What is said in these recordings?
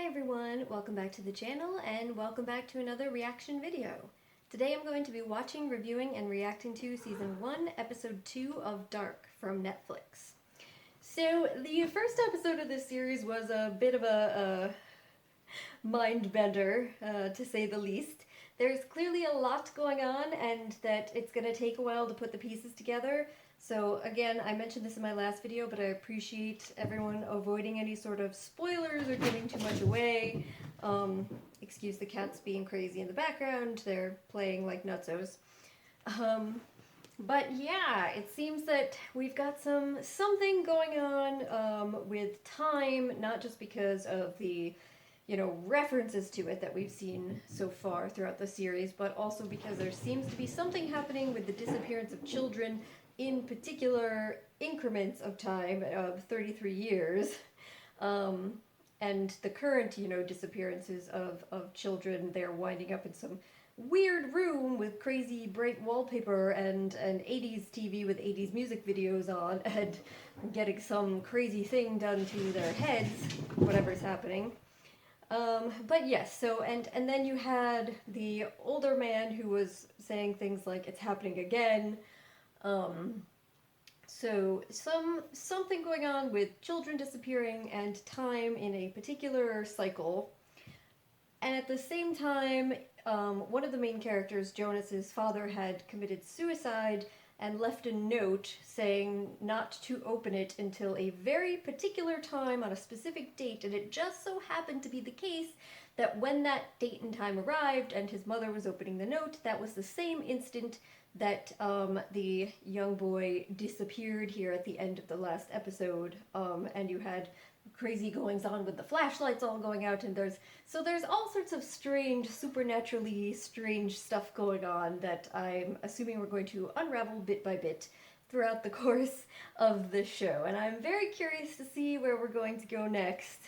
Hi everyone, welcome back to the channel and welcome back to another reaction video. Today I'm going to be watching, reviewing, and reacting to Season 1, Episode 2 of Dark from Netflix. So the first episode of this series was a bit of a mind bender, to say the least. There's clearly a lot going on and that it's going to take a while to put the pieces together. So again, I mentioned this in my last video, but I appreciate everyone avoiding any sort of spoilers or giving too much away. Excuse the cats being crazy in the background, they're playing like nutsos. But yeah, it seems that we've got something going on with time, not just because of the references to it that we've seen so far throughout the series, but also because there seems to be something happening with the disappearance of children in particular increments of time of 33 years. And the current, disappearances of children, they're winding up in some weird room with crazy bright wallpaper and an 80s TV with 80s music videos on and getting some crazy thing done to their heads, whatever's happening. But yes, so, and then you had the older man who was saying things like, it's happening again. So something going on with children disappearing and time in a particular cycle. And at the same time, one of the main characters, Jonas's father, had committed suicide and left a note saying not to open it until a very particular time on a specific date, and it just so happened to be the case that when that date and time arrived and his mother was opening the note, that was the same instant that the young boy disappeared here at the end of the last episode, and you had crazy goings on with the flashlights all going out, and there's all sorts of strange, supernaturally strange stuff going on that I'm assuming we're going to unravel bit by bit throughout the course of the show, and I'm very curious to see where we're going to go next.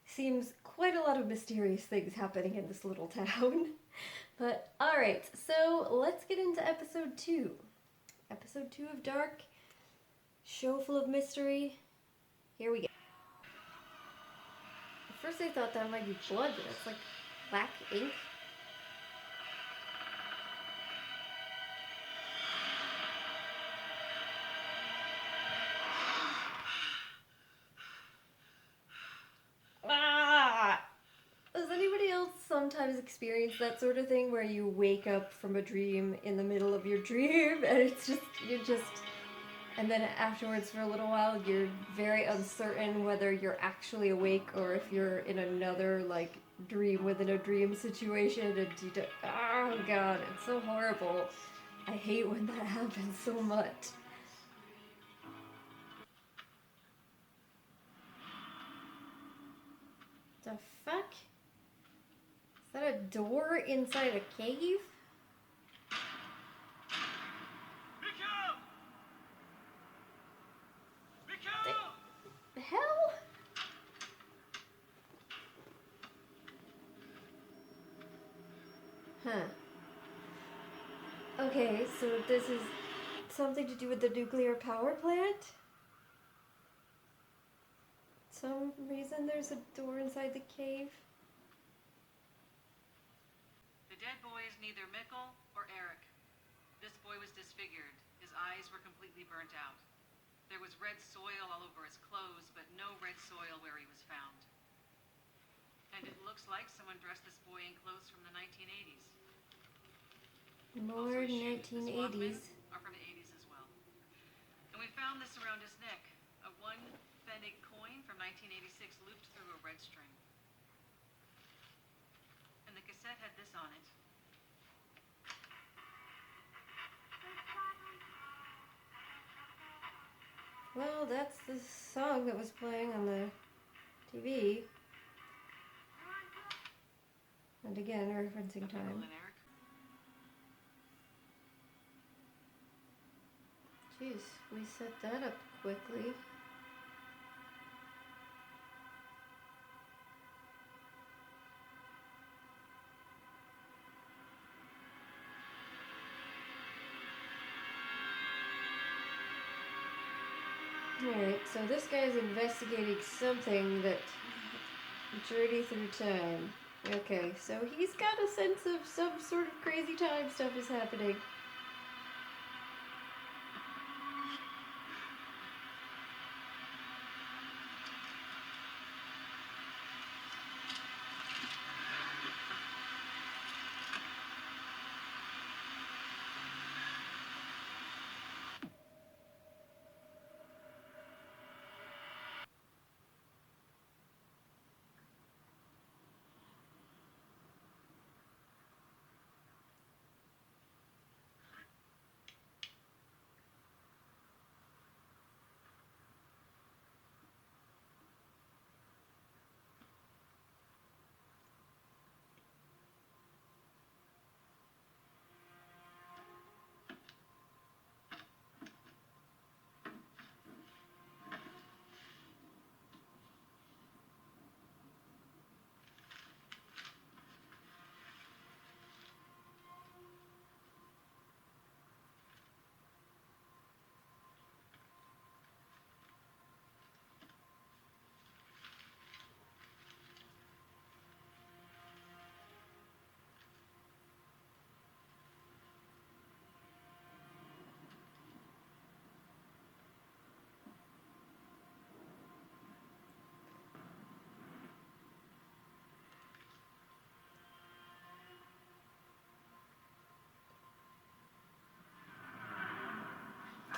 Seems quite a lot of mysterious things happening in this little town. But alright, so let's get into episode 2. Episode 2 of Dark, show full of mystery. Here we go. At first I thought that might be blood, but it's like black ink. Ah! Does anybody else sometimes experience that sort of thing where you wake up from a dream in the middle of your dream and it's just, and then afterwards for a little while you're very uncertain whether you're actually awake or if you're in another, like, dream within a dream situation, and you don't, oh god, it's so horrible. I hate when that happens so much. The fuck? Is that a door inside a cave? The hell? Huh. Okay, so this is something to do with the nuclear power plant? Some reason there's a door inside the cave? The dead boy is neither Mikkel or Eric. This boy was disfigured. His eyes were completely burnt out. There was red soil all over his clothes, but no red soil where he was found. And it looks like someone dressed this boy in clothes from the 1980s. More 1980s. Are from the 80s as well. And we found this around his neck. A 1 pfennig coin from 1986 looped through a red string. And the cassette had this on it. Well, that's the song that was playing on the TV. And again, referencing time. Jeez, we set that up quickly. Alright, so this guy is investigating something that Journey through time. Okay, so he's got a sense of some sort of crazy time stuff is happening.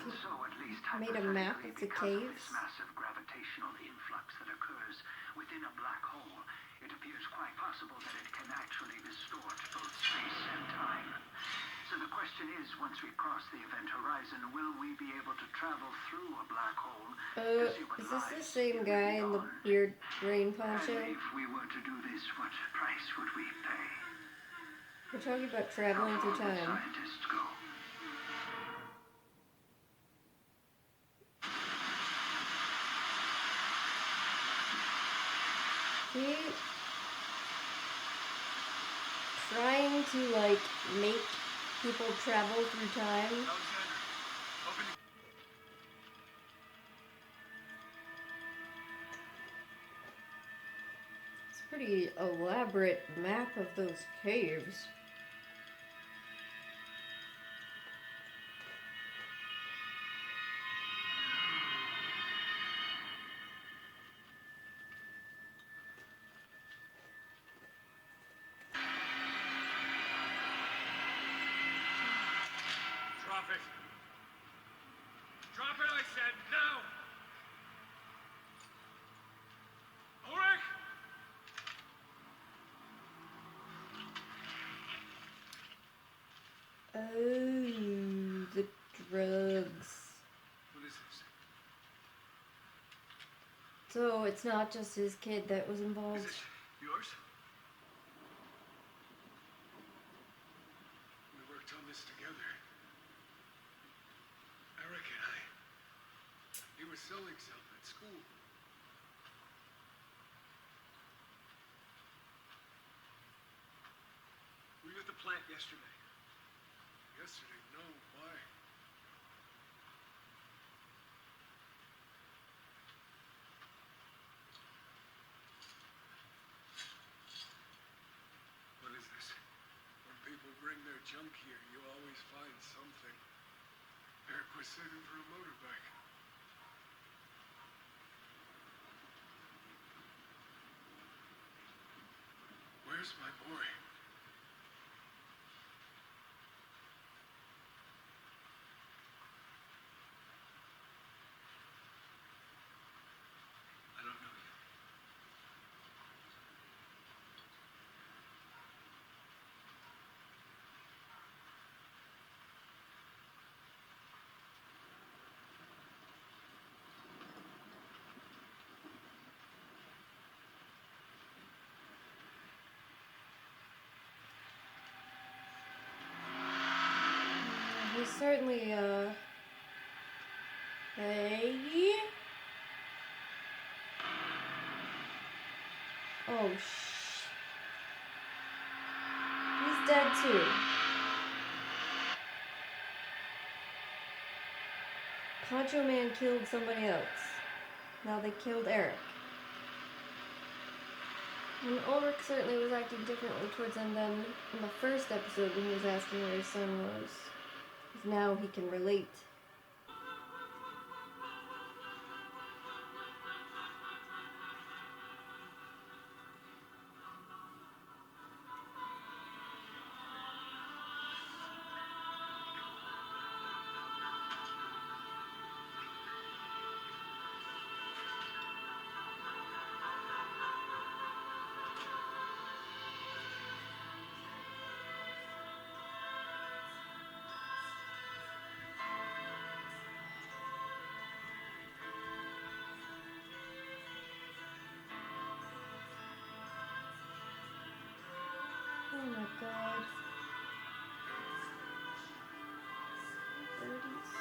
And so, at least Made a map of hypothetically, the because of caves. this massive gravitational influx that occurs within a black hole, it appears quite possible that it can actually distort both space and time. So the question is, once we cross the event horizon, will we be able to travel through a black hole to see what Is this the lies same in guy in the beyond? weird rain And poncho? if we were to do this, what price would we pay? We're talking about How traveling far through would time. scientists go? He trying to like make people travel through time. Alexander, open the... It's a pretty elaborate map of those caves. Drop it. Drop it, I said, now! Ulrich! Oh, the drugs. What is this? So it's not just his kid that was Is involved. this yours? We worked on this together. Eric and I. He was selling some at school. Were you at the plant yesterday? Yesterday? No. Why? What is this? When people bring their junk here, you always find something. Eric was saving for a motorbike. Where's my boy? I don't know yet. He's certainly hey. Oh he's dead too. Poncho Man killed somebody else. Now they killed Eric. And Ulrich certainly was acting differently towards him than in the first episode when he was asking where his son was. 'Cause now he can relate. Oh my god. 30s.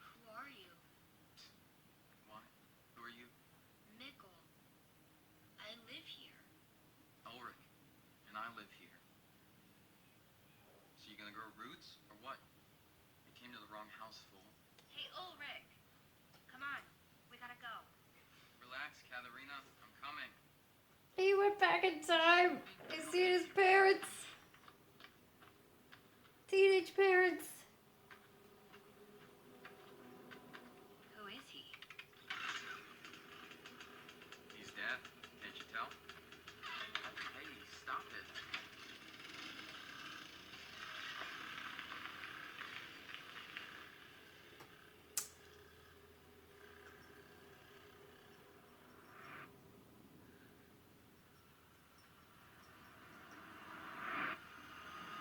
Who are you? Why? Who are you? Mikkel. I live here. Ulrich. And I live here. So you gonna grow roots, or what? You came to the wrong house, fool. Hey, Ulrich. Come on. We gotta go. Relax, Katharina. I'm coming. He went back in time. He's seen his parents. Teenage parents. Who is he? He's dead. Can't you tell? Hey, stop it.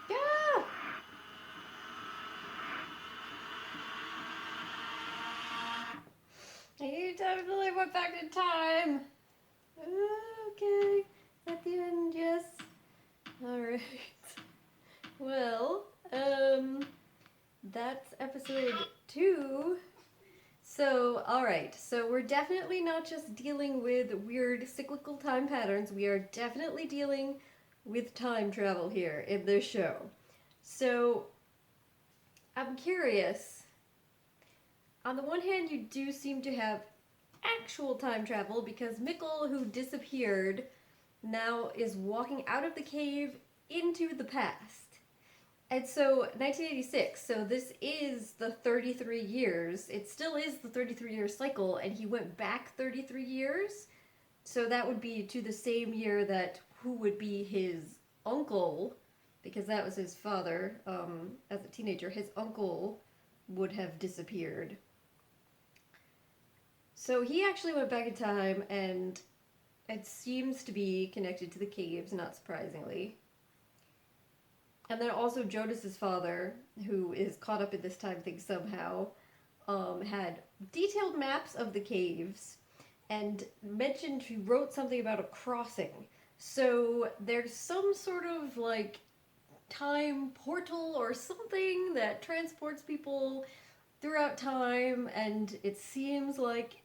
Yeah. He definitely went back in time. Okay. At the end, yes. Alright. Well, that's episode 2. So, alright. So we're definitely not just dealing with weird cyclical time patterns. We are definitely dealing with time travel here in this show. So, I'm curious. On the one hand, you do seem to have actual time travel because Mikkel, who disappeared, now is walking out of the cave into the past. And so, 1986, so this is the 33 years. It still is the 33-year cycle, and he went back 33 years. So that would be to the same year that who would be his uncle, because that was his father, as a teenager, his uncle would have disappeared. So he actually went back in time, and it seems to be connected to the caves, not surprisingly. And then also Jonas's father, who is caught up in this time thing somehow, had detailed maps of the caves and mentioned he wrote something about a crossing. So there's some sort of like time portal or something that transports people throughout time, and it seems like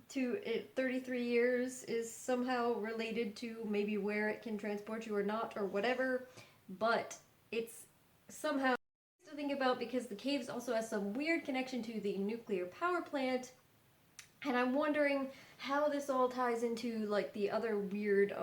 33 years is somehow related to maybe where it can transport you or not or whatever, but it's somehow to think about because the caves also has some weird connection to the nuclear power plant, and I'm wondering how this all ties into like the other weird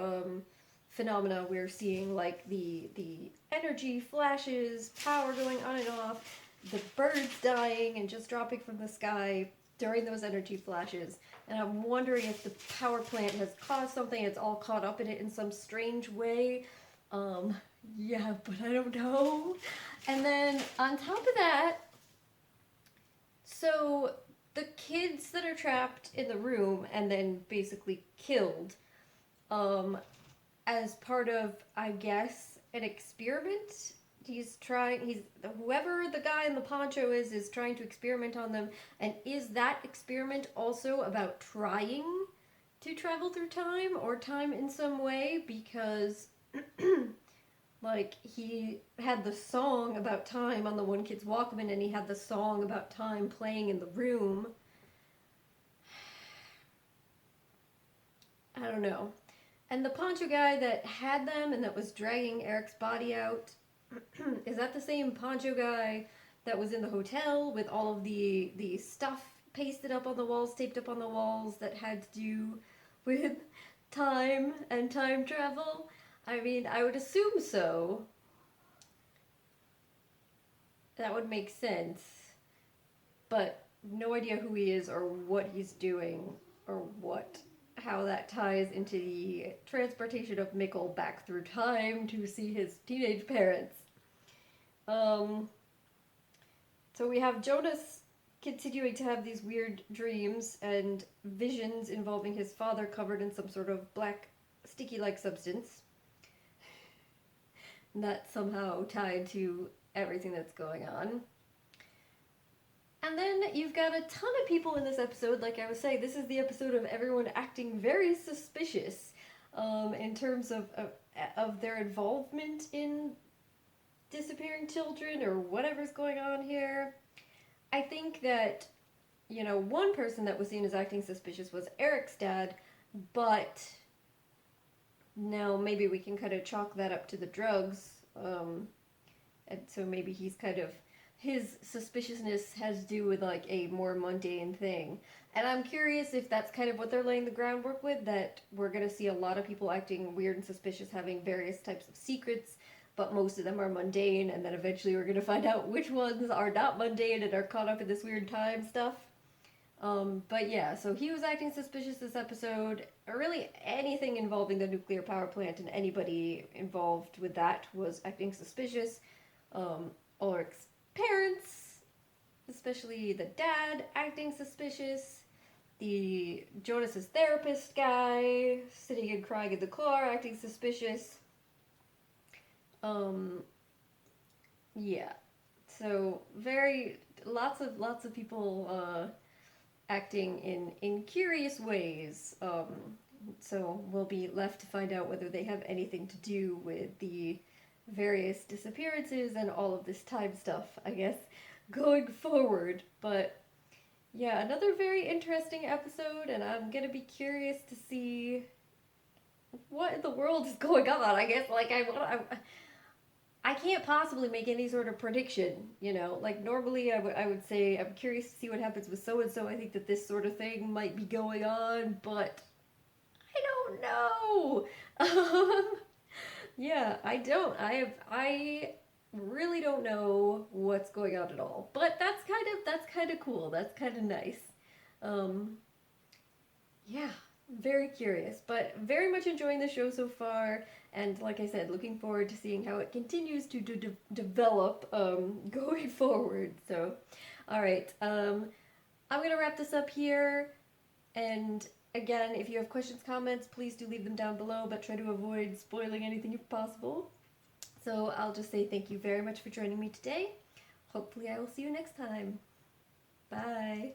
phenomena we're seeing, like the energy flashes, power going on and off, the birds dying and just dropping from the sky during those energy flashes. And I'm wondering if the power plant has caused something, it's all caught up in it in some strange way. Yeah, but I don't know. And then on top of that, so the kids that are trapped in the room and then basically killed, as part of, I guess, an experiment. Whoever the guy in the poncho is trying to experiment on them. And is that experiment also about trying to travel through time or time in some way, because like he had the song about time on the one kid's Walkman, and he had the song about time playing in the room. I don't know. And the poncho guy that had them and that was dragging Eric's body out, is that the same poncho guy that was in the hotel with all of the stuff pasted up on the walls, taped up on the walls, that had to do with time and time travel? I mean, I would assume so. That would make sense. But no idea who he is or what he's doing or how that ties into the transportation of Mikkel back through time to see his teenage parents. So we have Jonas continuing to have these weird dreams and visions involving his father covered in some sort of black sticky-like substance. And that's somehow tied to everything that's going on. And then you've got a ton of people in this episode. Like I was saying, this is the episode of everyone acting very suspicious in terms of their involvement in disappearing children or whatever's going on here. I think that, you know, one person that was seen as acting suspicious was Eric's dad, but now maybe we can kind of chalk that up to the drugs. And so maybe he's kind of, his suspiciousness has to do with like a more mundane thing. And I'm curious if that's kind of what they're laying the groundwork with, that we're going to see a lot of people acting weird and suspicious, having various types of secrets, but most of them are mundane, and then eventually we're going to find out which ones are not mundane and are caught up in this weird time stuff. But yeah, so he was acting suspicious this episode. Really anything involving the nuclear power plant and anybody involved with that was acting suspicious. Ulrich's parents, especially the dad, acting suspicious. The Jonas's therapist guy sitting and crying in the car, acting suspicious. Yeah. So lots of people acting in curious ways. So we'll be left to find out whether they have anything to do with the various disappearances and all of this time stuff, I guess, going forward. But yeah, another very interesting episode, and I'm gonna be curious to see what in the world is going on. I guess, like, I can't possibly make any sort of prediction, you know? Like, normally I would say, I'm curious to see what happens with so-and-so. I think that this sort of thing might be going on, but I don't know. Yeah, I don't. I really don't know what's going on at all. But that's kind of cool. That's kind of nice. Yeah, very curious, but very much enjoying the show so far. And like I said, looking forward to seeing how it continues to develop going forward. So, all right, I'm gonna wrap this up here. And again, if you have questions, comments, please do leave them down below, but try to avoid spoiling anything if possible. So I'll just say thank you very much for joining me today. Hopefully I will see you next time. Bye.